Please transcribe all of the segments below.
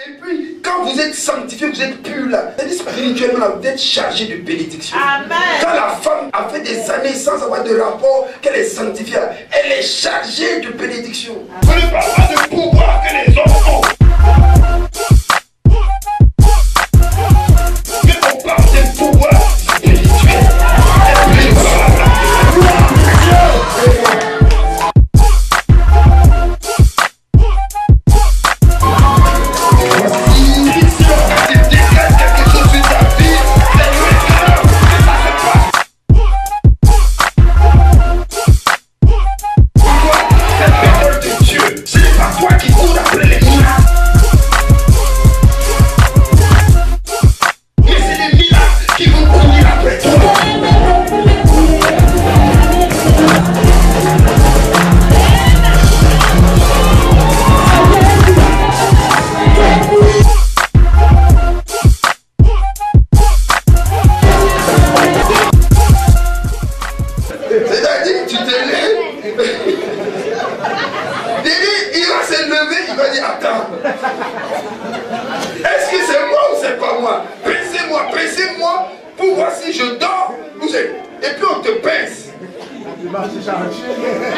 Et puis, quand vous êtes sanctifié, vous êtes pur là. C'est-à-dire spirituellement, vous êtes chargé de bénédiction. Amen. Quand la femme a fait des années sans avoir de rapport, qu'elle est sanctifiée, elle est chargée de bénédiction. Vous ne parlez pas de pouvoir que les hommes ont. Mais on parle de pouvoir spirituel.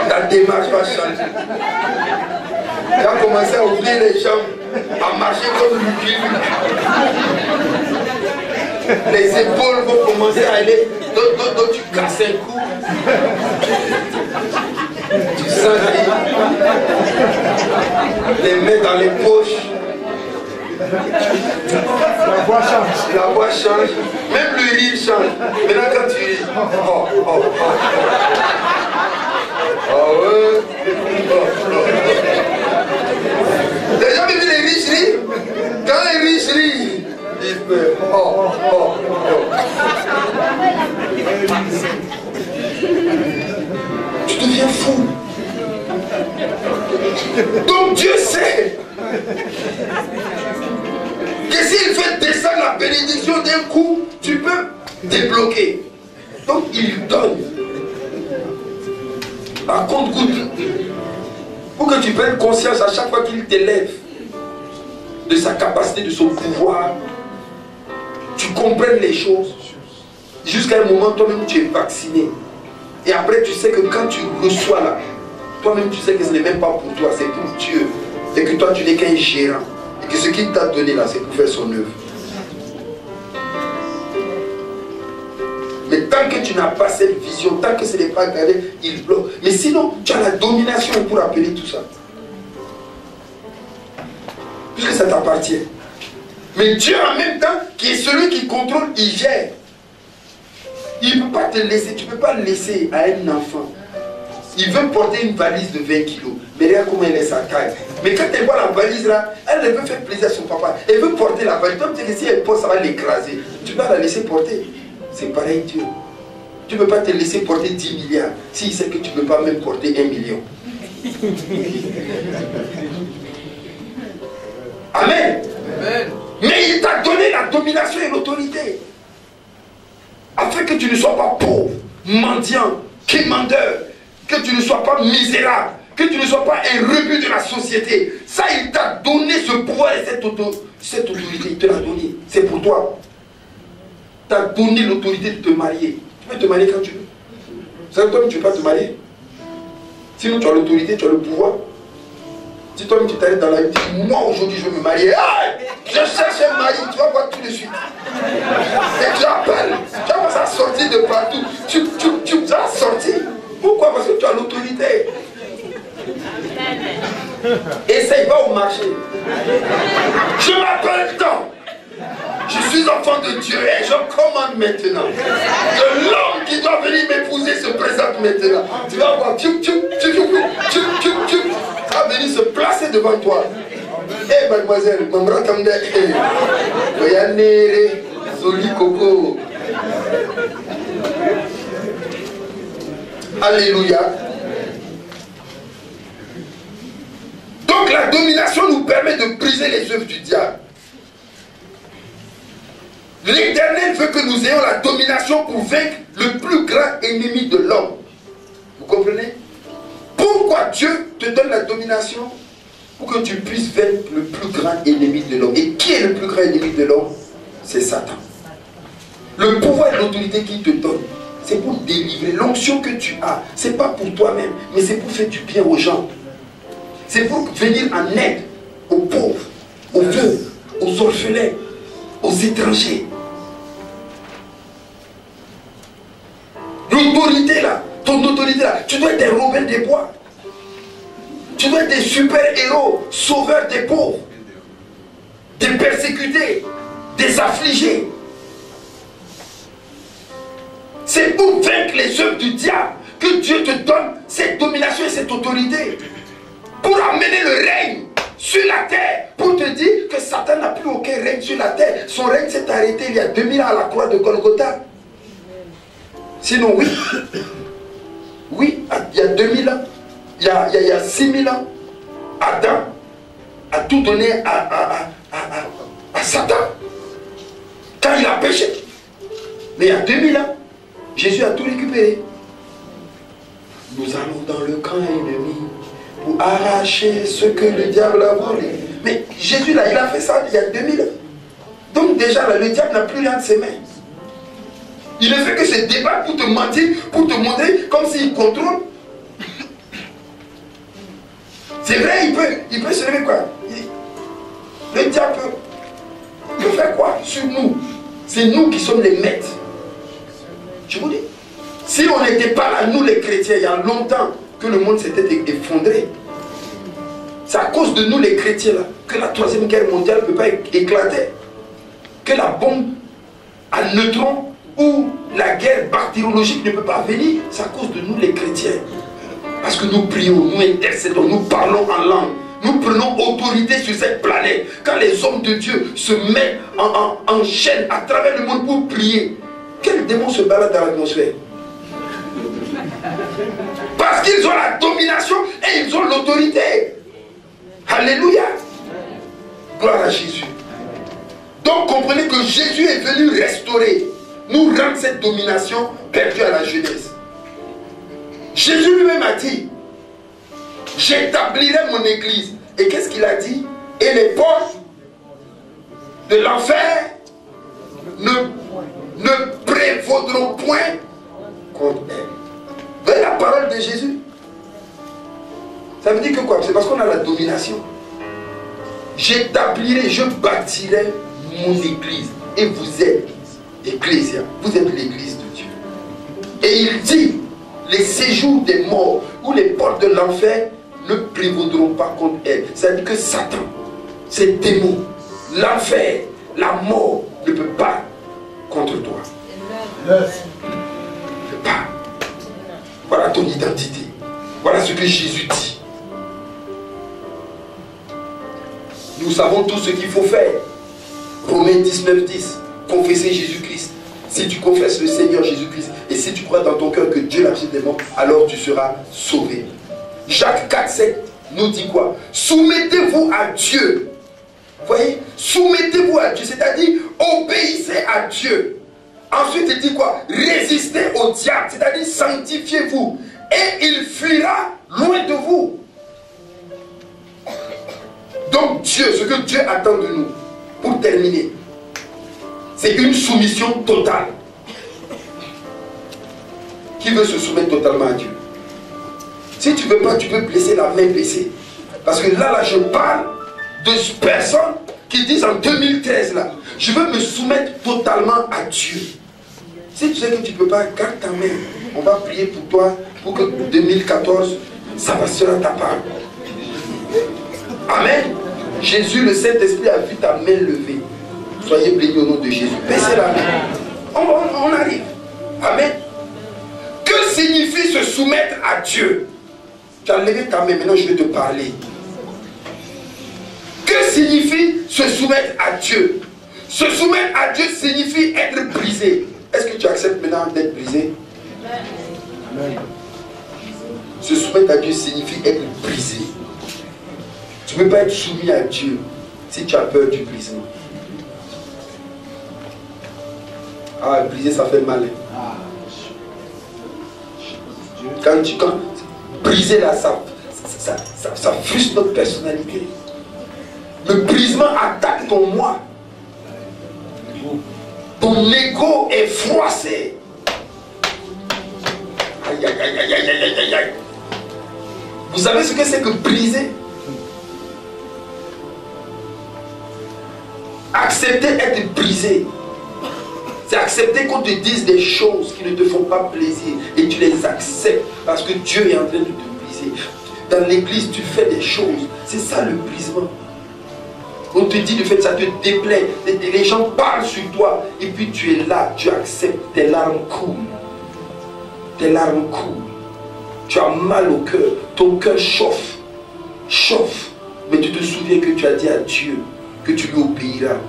Ta démarche va changer. Tu vas commencer à ouvrir les jambes, à marcher comme Lucky. Les épaules vont commencer à aller. Donc tu casses un coup. Tu sens les mains dans les poches. La voix change. Même le rire change. Maintenant quand tu ris. Oh ouais. T'as jamais vu les riches rire? Quand les riches rient, ils peuvent. Tu deviens fou. Donc Dieu sait que s'il fait descendre la bénédiction d'un coup, tu peux débloquer. Donc il donne. À compte-goutte, pour que tu prennes conscience à chaque fois qu'il t'élève de sa capacité, de son pouvoir, tu comprennes les choses jusqu'à un moment toi-même tu es vacciné et après tu sais que quand tu reçois là, toi-même tu sais que ce n'est même pas pour toi, c'est pour Dieu et que toi tu n'es qu'un gérant et que ce qu'il t'a donné là c'est pour faire son œuvre. Mais tant que tu n'as pas cette vision, tant que ce n'est pas gardé, il bloque. Mais sinon, tu as la domination pour appeler tout ça. Puisque ça t'appartient. Mais Dieu en même temps, qui est celui qui contrôle, il gère. Il ne peut pas te laisser, tu ne peux pas le laisser à un enfant. Il veut porter une valise de 20 kilos. Mais regarde comment elle est sa taille. Mais quand elle voit la valise là, elle veut faire plaisir à son papa. Elle veut porter la valise. Donc tu sais que si elle porte, ça va l'écraser. Tu vas la laisser porter. C'est pareil Dieu. Tu ne peux pas te laisser porter 10 milliards s'il sait que tu ne peux pas même porter 1 million. Amen. Amen. Mais il t'a donné la domination et l'autorité. Afin que tu ne sois pas pauvre, mendiant, quémandeur, que tu ne sois pas misérable, que tu ne sois pas un rebut de la société. Ça, il t'a donné ce pouvoir et cette autorité. Il te l'a donné. C'est pour toi. T'a donné l'autorité de te marier. Tu peux te marier quand tu veux. C'est toi-même tu ne peux pas te marier. Sinon tu as l'autorité, tu as le pouvoir. Si toi-même tu t'arrêtes dans la vie, tu dis moi aujourd'hui je veux me marier. Ah, je cherche un mari, tu vas voir tout de suite. Et tu appelles, tu vas ça sortir de partout. Tu vas sortir. Pourquoi? Parce que tu as l'autorité. Essaye, va au marché. Je m'appelle tant. Je suis enfant de Dieu et je commande maintenant que l'homme qui doit venir m'épouser se présente maintenant. Tu vas voir, ça va venir se placer devant toi. Eh mademoiselle, Mamra Kamda, Oyanere, Zoli Coco. Alléluia. Donc la domination nous permet de briser les œuvres du diable. L'Éternel veut que nous ayons la domination pour vaincre le plus grand ennemi de l'homme. Vous comprenez? Pourquoi Dieu te donne la domination? pour que tu puisses vaincre le plus grand ennemi de l'homme. Et qui est le plus grand ennemi de l'homme? C'est Satan. Le pouvoir et l'autorité qu'il te donne, c'est pour délivrer. L'onction que tu as, ce n'est pas pour toi-même, mais c'est pour faire du bien aux gens. C'est pour venir en aide aux pauvres, aux veuves, aux orphelins, aux étrangers. L'autorité là, ton autorité là, tu dois être des Robin des Bois. Tu dois être des super-héros, sauveurs des pauvres, des persécutés, des affligés. C'est pour vaincre les œuvres du diable que Dieu te donne cette domination et cette autorité. Pour amener le règne sur la terre. Pour te dire que Satan n'a plus aucun règne sur la terre. Son règne s'est arrêté il y a 2000 ans à la croix de Golgotha. Sinon, oui. Oui, il y a 2000 ans. Il y a 6000 ans. Adam a tout donné à Satan. Quand il a péché. Mais il y a 2000 ans, Jésus a tout récupéré. Nous allons dans le camp ennemi pour arracher ce que le diable a volé. Mais Jésus là, il a fait ça il y a 2000 ans. Donc déjà là, le diable n'a plus rien de ses mains. Il ne fait que se débattre pour te mentir, pour te montrer comme s'il contrôle. C'est vrai, il peut se lever quoi. Le diable peut faire quoi sur nous? C'est nous qui sommes les maîtres. Je vous dis. Si on n'était pas là, nous les chrétiens, il y a longtemps que le monde s'était effondré. C'est à cause de nous les chrétiens là que la troisième guerre mondiale ne peut pas éclater. Que la bombe à neutrons ou la guerre bactériologique ne peut pas venir. C'est à cause de nous les chrétiens. Parce que nous prions, nous intercédons, nous parlons en langue. Nous prenons autorité sur cette planète. Quand les hommes de Dieu se mettent en chaîne à travers le monde pour prier, quel démon se balade dans l'atmosphère? Parce qu'ils ont la domination et ils ont l'autorité. Alléluia. Gloire à Jésus. Donc comprenez que Jésus est venu restaurer, nous rendre cette domination perdue à la jeunesse. Jésus lui-même a dit, j'établirai mon église. Et qu'est-ce qu'il a dit? Et les portes de l'enfer ne prévaudront point contre elle. Vous voyez la parole de Jésus? Ça veut dire que quoi? C'est parce qu'on a la domination. J'établirai, je bâtirai mon église. Et vous êtes Ecclésia. Vous êtes l'église de Dieu. Et il dit, les séjours des morts ou les portes de l'enfer ne prévaudront pas contre elle. Ça veut dire que Satan, ces démons, l'enfer, la mort ne peut pas contre toi. Ne peut pas. Voilà ton identité. Voilà ce que Jésus dit. Nous savons tout ce qu'il faut faire. Romains 19, 10. Confesser Jésus-Christ. Si tu confesses le Seigneur Jésus-Christ et si tu crois dans ton cœur que Dieu l'a ressuscité des morts, alors tu seras sauvé. Jacques 4, 7 nous dit quoi? Soumettez-vous à Dieu. Vous voyez? Soumettez-vous à Dieu, c'est-à-dire obéissez à Dieu. Ensuite, il dit quoi? Résistez au diable, c'est-à-dire sanctifiez-vous. Et il fuira loin de vous. Donc Dieu, ce que Dieu attend de nous, pour terminer, c'est une soumission totale. Qui veut se soumettre totalement à Dieu? Si tu ne veux pas, tu peux blesser la main blessée. Parce que là, je parle de personnes qui disent en 2013, là, je veux me soumettre totalement à Dieu. Si tu sais que tu ne peux pas, garde ta main. On va prier pour toi, pour que 2014, ça sera ta part. Amen. Jésus, le Saint-Esprit, a vu ta main levée. Soyez bénis au nom de Jésus. Baissez la main. On arrive. Amen. Que signifie se soumettre à Dieu? Tu as levé ta main, maintenant je vais te parler. Que signifie se soumettre à Dieu? Se soumettre à Dieu signifie être brisé. Est-ce que tu acceptes maintenant d'être brisé? Amen. Se soumettre à Dieu signifie être brisé. Tu ne peux pas être soumis à Dieu si tu as peur du brisement. Ah, briser, ça fait mal. Quand briser là, ça frustre notre personnalité. Le brisement attaque ton moi. Ton ego est froissé. Aïe, aïe, aïe, aïe, aïe, aïe, aïe, aïe. Vous savez ce que c'est que briser? Accepter être brisé, c'est accepter qu'on te dise des choses qui ne te font pas plaisir et tu les acceptes parce que Dieu est en train de te briser. Dans l'église, tu fais des choses. C'est ça le brisement. On te dit de faire ça te déplaît. Les gens parlent sur toi et puis tu es là, tu acceptes. Tes larmes coulent. Tes larmes coulent. Tu as mal au cœur. Ton cœur chauffe. Chauffe. Mais tu te souviens que tu as dit à Dieu que tu lui obéiras.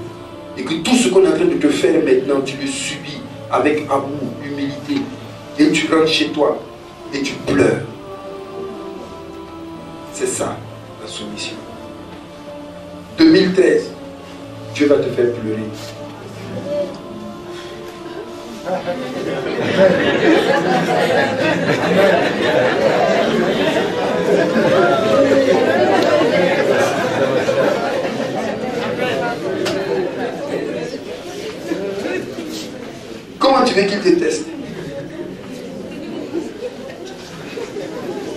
Et que tout ce qu'on est en train de te faire maintenant, tu le subis avec amour, humilité. Et tu rentres chez toi et tu pleures. C'est ça, la soumission. 2013, Dieu va te faire pleurer. Comment tu veux qu'il te teste?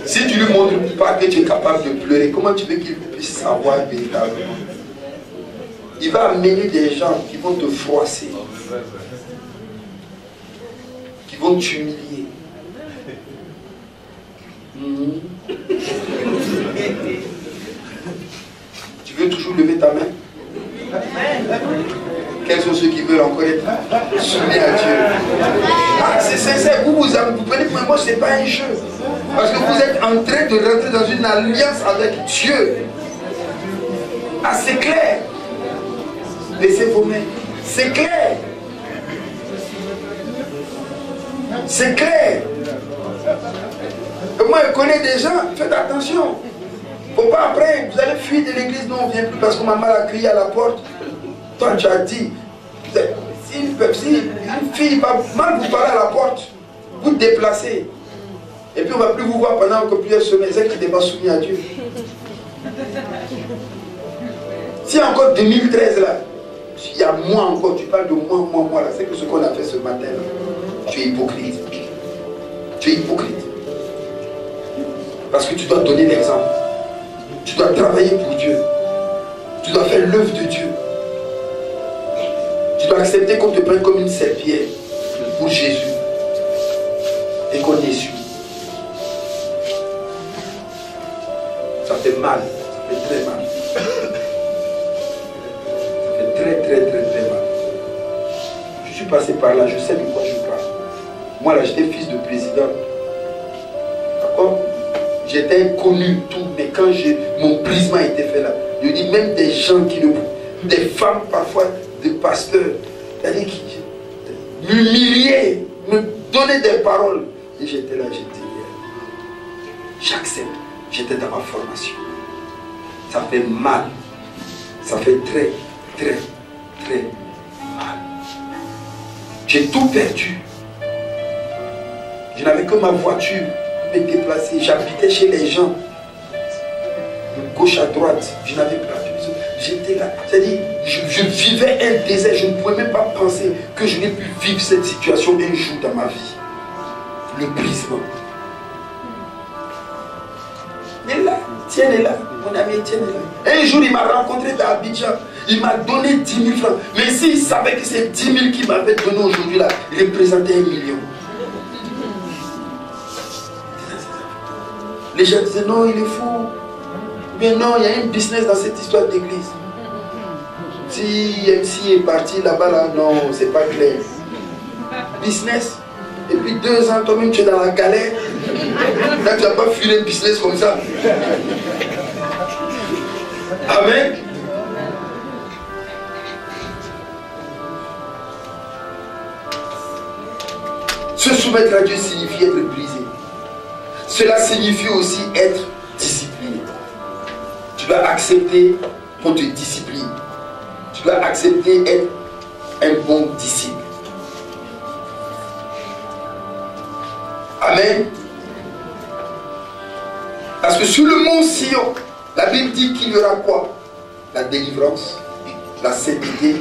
Si tu ne lui montres pas que tu es capable de pleurer, comment tu veux qu'il puisse savoir véritablement? Il va amener des gens qui vont te froisser, qui vont t'humilier. Tu veux toujours lever ta main? Quels sont ceux qui veulent encore être soumis à Dieu? Ah, c'est sincère, vous prenez pour moi, ce n'est pas un jeu. Parce que vous êtes en train de rentrer dans une alliance avec Dieu. Ah, c'est clair. Laissez vos mains. C'est clair. C'est clair. Et moi, je connais des gens, faites attention. Faut pas après, vous allez fuir de l'église, non, on ne vient plus parce qu'on m'a mal à crier à la porte. Toi, tu as dit, si une fille va mal vous parler à la porte, vous déplacez. Et puis on ne va plus vous voir pendant encore plusieurs semaines. C'est qui n'est pas soumis à Dieu. Si encore 2013 là, il y a moi encore, tu parles de moi là, c'est que ce qu'on a fait ce matin là, tu es hypocrite. Tu es hypocrite. Parce que tu dois donner l'exemple. Tu dois travailler pour Dieu. Tu dois faire l'œuvre de Dieu. Tu dois accepter qu'on te prenne comme une serpillière pour Jésus. Et qu'on essuie. Ça fait mal. Ça fait très mal. Ça fait très mal. Je suis passé par là, je sais de quoi je parle. Moi là, j'étais fils de président. D'accord? J'étais connu, tout, mais quand mon brisement était fait là, je dis même des gens des femmes parfois, des pasteurs, c'est-à-dire qui m'humiliaient, me donnaient des paroles. Et j'étais là, j'accepte, j'étais dans ma formation. Ça fait mal, ça fait très mal. J'ai tout perdu. Je n'avais que ma voiture. Déplacé, j'habitais chez les gens de gauche à droite, je n'avais pas besoin, j'étais là, c'est-à-dire je vivais un désert, je ne pouvais même pas penser que je n'ai pu vivre cette situation un jour dans ma vie. Le brisement. Il est là, Tiens est là, mon ami Tiens est là. Un jour il m'a rencontré à Abidjan, il m'a donné 10 000 francs, mais s'il savait que c'est 10 000 qu'il m'avait donné aujourd'hui là, il représentait 1 million. Les gens disaient non, il est fou. Mais non, il y a un business dans cette histoire d'église. Si MC est parti là-bas, là, non, c'est pas clair. Business. Et puis 2 ans, toi-même, tu es dans la galère. Là, tu n'as pas fui un business comme ça. Amen. Se soumettre à Dieu signifie être brisé. Cela signifie aussi être discipliné. Tu dois accepter qu'on te discipline. Tu dois accepter être un bon disciple. Amen. Parce que que sur le mont Sion, la Bible dit qu'il y aura quoi? La délivrance, la sainteté.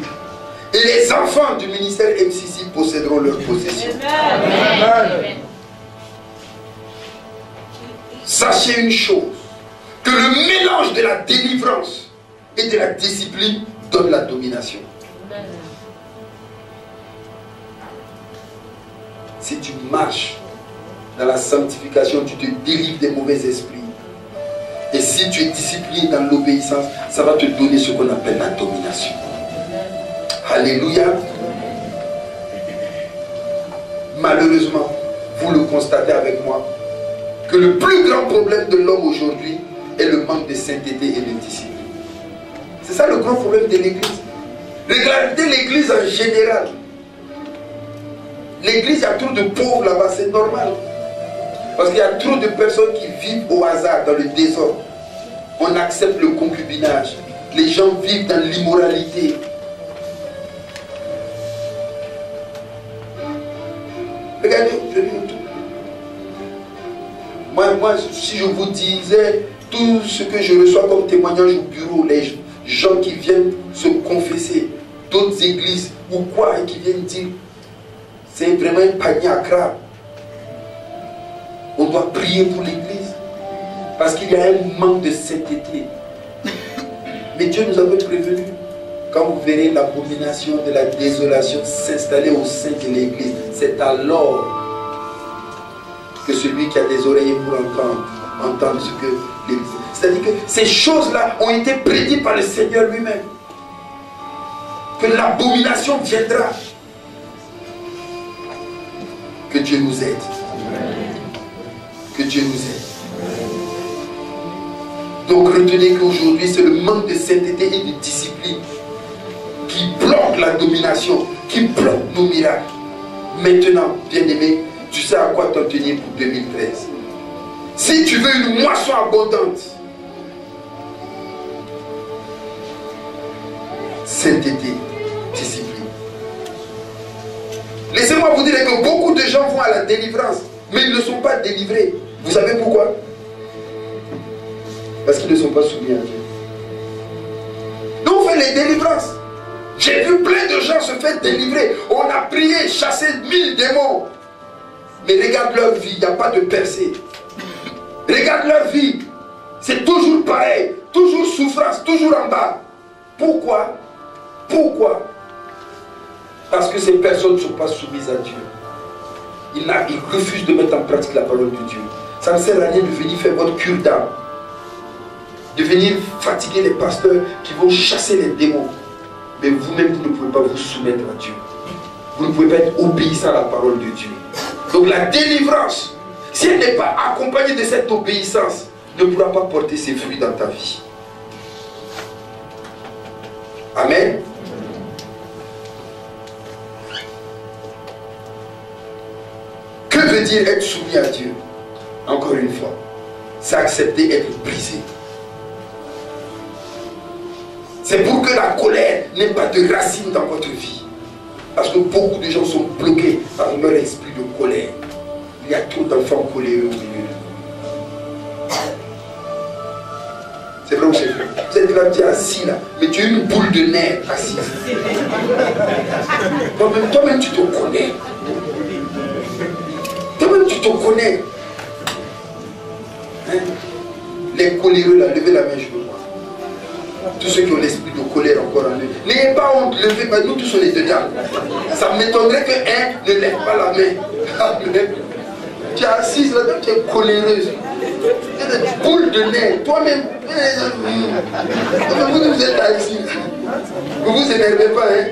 Et les enfants du ministère MCC posséderont leur possession. Amen. Sachez une chose, que le mélange de la délivrance et de la discipline donne la domination. Si tu marches dans la sanctification, tu te délivres des mauvais esprits. Et si tu es discipliné dans l'obéissance, ça va te donner ce qu'on appelle la domination. Alléluia. Malheureusement, vous le constatez avec moi, que le plus grand problème de l'homme aujourd'hui est le manque de sainteté et de discipline. C'est ça le grand problème de l'église. Regardez l'église en général. L'église, il y a trop de pauvres là-bas, c'est normal. Parce qu'il y a trop de personnes qui vivent au hasard, dans le désordre. On accepte le concubinage. Les gens vivent dans l'immoralité. Regardez, je dis tout. Moi, si je vous disais tout ce que je reçois comme témoignage au bureau, les gens qui viennent se confesser, d'autres églises ou quoi, et qui viennent dire, c'est vraiment un panier à crabe. On doit prier pour l'église. Parce qu'il y a un manque de sainteté. Mais Dieu nous avait prévenus. Quand vous verrez l'abomination de la désolation s'installer au sein de l'église, c'est alors que celui qui a des oreilles pour entendre ce que l'église. C'est-à-dire que ces choses-là ont été prédites par le Seigneur lui-même. Que l'abomination viendra. Que Dieu nous aide. Que Dieu nous aide. Donc retenez qu'aujourd'hui c'est le manque de sainteté et de discipline qui bloque la domination, qui bloque nos miracles. Maintenant, bien-aimé, tu sais à quoi t'en tenir pour 2013. Si tu veux une moisson abondante, sainteté, discipline. Laissez-moi vous dire que beaucoup de gens vont à la délivrance, mais ils ne sont pas délivrés. Vous savez pourquoi? Parce qu'ils ne sont pas soumis à Dieu. Nous on fait les délivrances. J'ai vu plein de gens se faire délivrer. On a prié, chassé 1000 démons. Mais regarde leur vie, il n'y a pas de percée. Regarde leur vie. C'est toujours pareil. Toujours souffrance, toujours en bas. Pourquoi? Pourquoi? Parce que ces personnes ne sont pas soumises à Dieu. Ils refusent de mettre en pratique la parole de Dieu. Ça ne sert à rien de venir faire votre cure d'âme. De venir fatiguer les pasteurs qui vont chasser les démons. Mais vous-même, vous ne pouvez pas vous soumettre à Dieu. Vous ne pouvez pas être obéissant à la parole de Dieu. Donc la délivrance, si elle n'est pas accompagnée de cette obéissance, ne pourra pas porter ses fruits dans ta vie. Amen. Que veut dire être soumis à Dieu? Encore une fois, c'est accepter d'être brisé. C'est pour que la colère n'ait pas de racine dans votre vie. Parce que beaucoup de gens sont bloqués par leur esprit de colère. Il y a trop d'enfants coléreux au milieu. C'est vrai ou c'est vrai? Vous êtes là, tu es assis là, mais tu es une boule de nerfs assise. Toi-même tu te connais. Toi-même tu te connais. Hein? Les coléreux là, levez la main, je veux voir. Tous ceux qui ont l'esprit de colère encore en eux. N'ayez pas honte, levez pas, nous tous on est dedans. Ça m'étonnerait qu'un ne lève pas la main. Tu es assise là-dedans, tu es coléreuse. Tu es des boules de nez. Toi-même, vous êtes assis. Vous ne vous énervez pas, hein?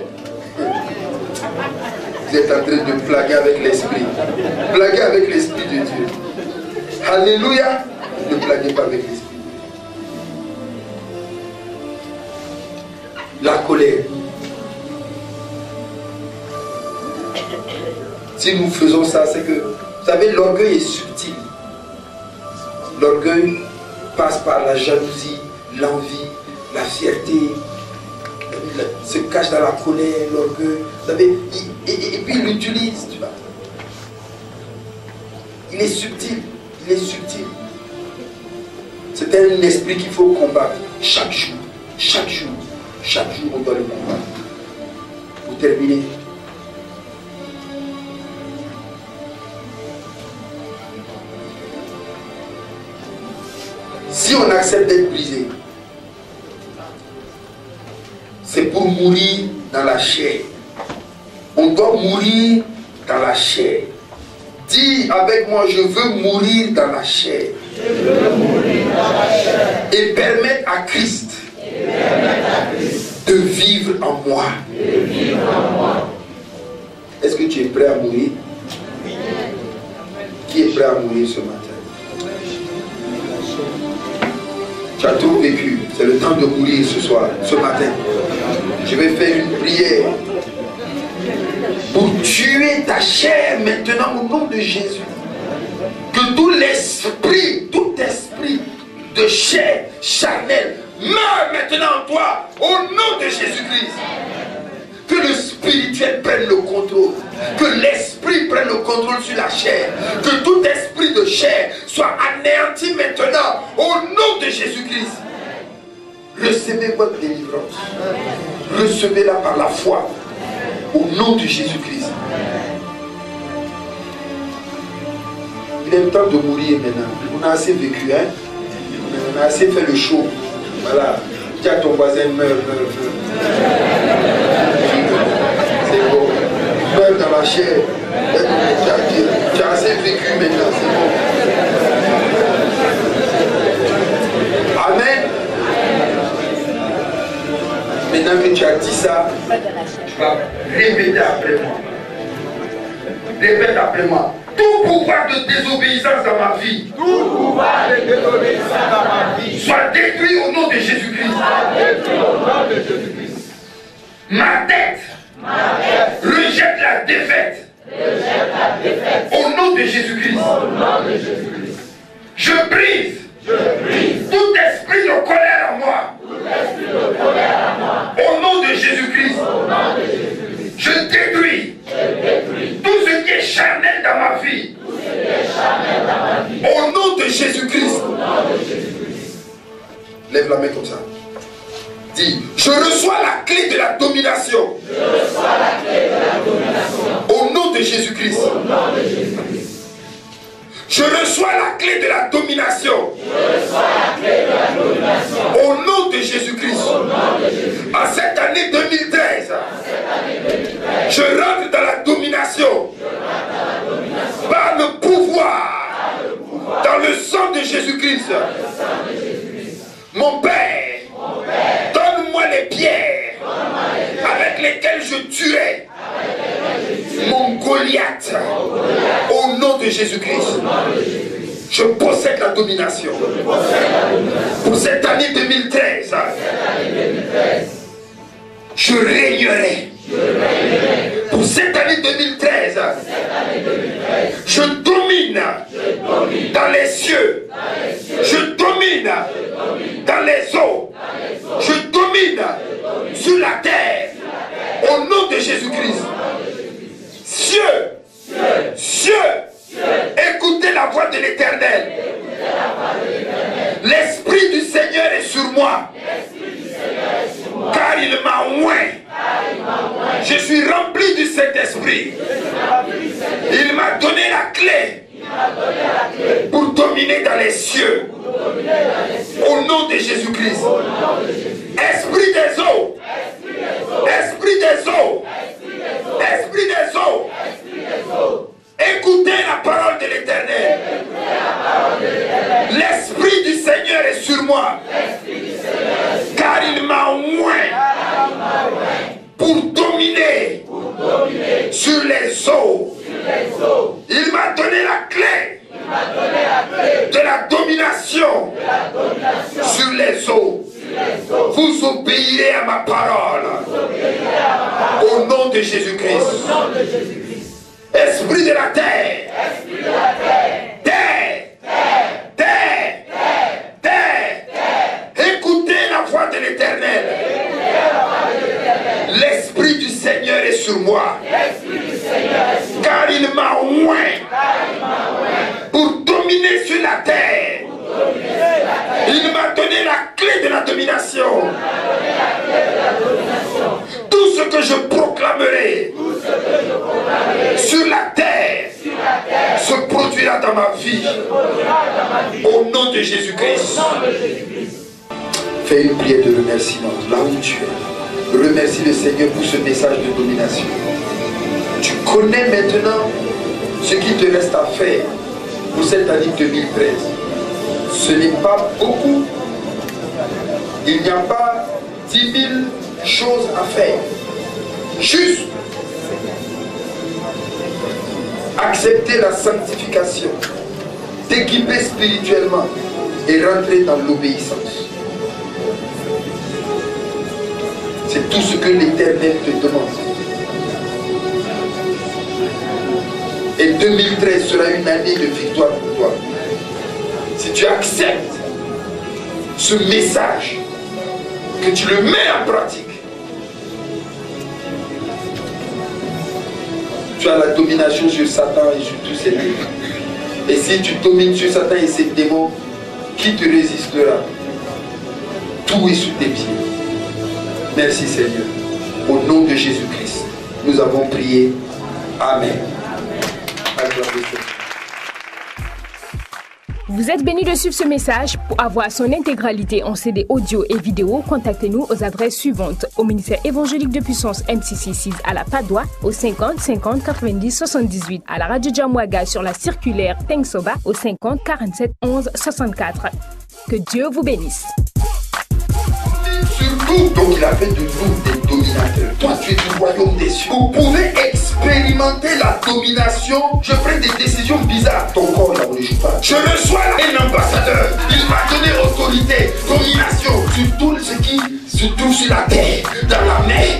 Vous êtes en train de plaguer avec l'esprit. Plaguer avec l'esprit de Dieu. Alléluia. Ne plaguez pas avec l'esprit. La colère. Si nous faisons ça, c'est que, vous savez, l'orgueil est subtil. L'orgueil passe par la jalousie, l'envie, la fierté, se cache dans la colère, l'orgueil. Vous savez, et puis il l'utilise, tu vois. Il est subtil, il est subtil. C'est un esprit qu'il faut combattre chaque jour. Chaque jour. Chaque jour, on doit le combattre. Pour terminer. Si on accepte d'être brisé, c'est pour mourir dans la chair. On doit mourir dans la chair. Dis avec moi, je veux mourir dans la chair. Je veux mourir dans la chair. Et permettre à Christ, de vivre en moi. Est-ce que tu es prêt à mourir? Qui est prêt à mourir ce matin? Tu as tout vécu. C'est le temps de mourir ce soir, ce matin. Je vais faire une prière pour tuer ta chair maintenant au nom de Jésus. Que tout esprit de chair charnelle meure maintenant en toi au nom de Jésus-Christ. Que le spirituel prenne le contrôle. Que l'esprit prenne le contrôle sur la chair. Que tout esprit de chair soit anéanti maintenant au nom de Jésus-Christ. Recevez votre délivrance. Recevez-la par la foi au nom de Jésus-Christ. Il est temps de mourir maintenant. On a assez vécu, hein? On a assez fait le show. Voilà. Dis à ton voisin, meurs. C'est bon. Meurs dans la chair. Tu as assez vécu maintenant. C'est bon. Amen. Maintenant que tu as dit ça, tu vas répéter après moi. Répète après moi. Tout pouvoir de désobéissance dans ma vie, soit détruit au nom de Jésus-Christ. Ma tête rejette la défaite au nom de Jésus-Christ. Je brise tout esprit de colère en moi au nom de Jésus-Christ. Je détruis tout ce qui est charnel dans ma vie au nom de Jésus-Christ. Lève la main comme ça. Dis, je reçois la clé de la domination au nom de Jésus-Christ. Je reçois la clé de la domination au nom de Jésus-Christ. En cette année 2013, je rentre dans la domination par le pouvoir dans le sang de Jésus-Christ. Mon Père, donne-moi les pierres avec lesquelles je tuerai mon Goliath au nom de Jésus-Christ. Je possède la domination pour cette année 2013. Je régnerai. Pour cette année 2013, je domine dans les cieux. Je domine dans les eaux. Je domine sur la terre. Au nom de Jésus-Christ. Cieux, écoutez la voix de l'Éternel. L'Esprit du Seigneur est sur moi. Car il m'a oint. Je suis rempli du Saint-Esprit. Il m'a donné la clé pour dominer dans les cieux. Au nom de Jésus-Christ. Esprit des eaux. Esprit des eaux. Esprit des eaux. Écoutez la parole de l'Éternel. L'Esprit du Seigneur est sur moi. Car il m'a oint pour dominer sur les eaux. Il m'a donné la clé de la domination sur les eaux. Vous obéirez à ma parole au nom de Jésus-Christ. Esprit de la terre, écoutez la voix de l'Éternel. L'Esprit du Seigneur est sur moi, car il m'a oint pour dominer sur la terre Il m'a donné la clé de la domination. Tout ce que je proclamerai sur la terre se produira dans ma vie. Au nom de Jésus-Christ. Fais une prière de remerciement là où tu es. Remercie le Seigneur pour ce message de domination. Tu connais maintenant ce qui te reste à faire pour cette année 2013. Ce n'est pas beaucoup. Il n'y a pas 10 000 choses à faire. Juste accepter la sanctification, t'équiper spirituellement et rentrer dans l'obéissance. C'est tout ce que l'Éternel te demande. Et 2013 sera une année de victoire pour toi. Si tu acceptes ce message, que tu le mets en pratique, tu as la domination sur Satan et sur tous ses démons. Et si tu domines sur Satan et ses démons, qui te résistera? Tout est sous tes pieds. Merci Seigneur. Au nom de Jésus-Christ, nous avons prié. Amen. Vous êtes bénis de suivre ce message. Pour avoir son intégralité en CD audio et vidéo, contactez-nous aux adresses suivantes. Au ministère évangélique de puissance MCC6 à la Padoie, au 50 50 90 78. À la radio Djamwaga sur la circulaire Tengsoba, au 50 47 11 64. Que Dieu vous bénisse. Surtout, donc il a fait de nous des dominateurs. Toi, tu es du royaume des cieux. Vous pouvez expérimenter la domination. Je prends des décisions bizarres. Ton corps, là, on ne joue pas. Je reçois un ambassadeur. Il m'a donné autorité, domination sur tout ce qui se trouve sur la terre, dans la mer